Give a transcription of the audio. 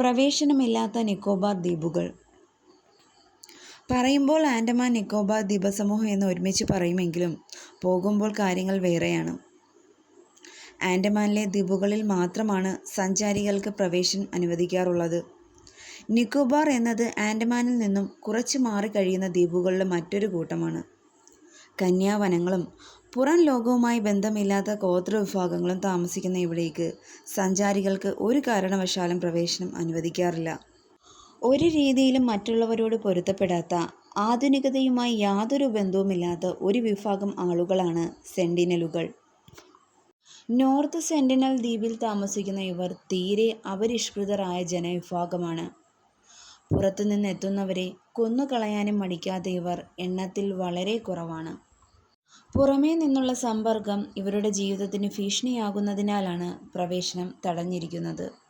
പ്രവേശനമില്ലാത്ത നിക്കോബാർ ദ്വീപുകൾ. പറയുമ്പോൾ ആൻഡമാൻ നിക്കോബാർ ദ്വീപസമൂഹം എന്ന് ഒരുമിച്ച് പറയുമെങ്കിലും പോകുമ്പോൾ കാര്യങ്ങൾ വേറെയാണ്. ആൻഡമാനിലെ ദ്വീപുകളിൽ മാത്രമാണ് സഞ്ചാരികൾക്ക് പ്രവേശനം അനുവദിക്കാറുള്ളത്. നിക്കോബാർ എന്നത് ആൻഡമാനിൽ നിന്നും കുറച്ച് മാറി കഴിയുന്ന ദ്വീപുകളുടെ മറ്റൊരു കൂട്ടമാണ്. കന്യാവനങ്ങളും പുറം ലോകവുമായി ബന്ധമില്ലാത്ത ഗോത്രവിഭാഗങ്ങളും താമസിക്കുന്ന ഇവിടേക്ക് സഞ്ചാരികൾക്ക് ഒരു കാരണവശാലും പ്രവേശനം അനുവദിക്കാറില്ല. ഒരു രീതിയിലും മറ്റുള്ളവരോട് പൊരുത്തപ്പെടാത്ത, ആധുനികതയുമായി യാതൊരു ബന്ധവുമില്ലാത്ത ഒരു വിഭാഗം ആളുകളാണ് സെന്റിനലുകൾ. നോർത്ത് സെന്റിനൽ ദ്വീപിൽ താമസിക്കുന്ന ഇവർ തീരെ അപരിഷ്കൃതരായ ജനവിഭാഗമാണ്. പുറത്തുനിന്നെത്തുന്നവരെ കൊന്നുകളയാനും മടിക്കാത്ത ഇവർ എണ്ണത്തിൽ വളരെ കുറവാണ്. പുറമേ നിന്നുള്ള സമ്പർക്കം ഇവരുടെ ജീവിതത്തിന് ഭീഷണിയാകുന്നതിനാലാണ് പ്രവേശനം തടഞ്ഞിരിക്കുന്നത്.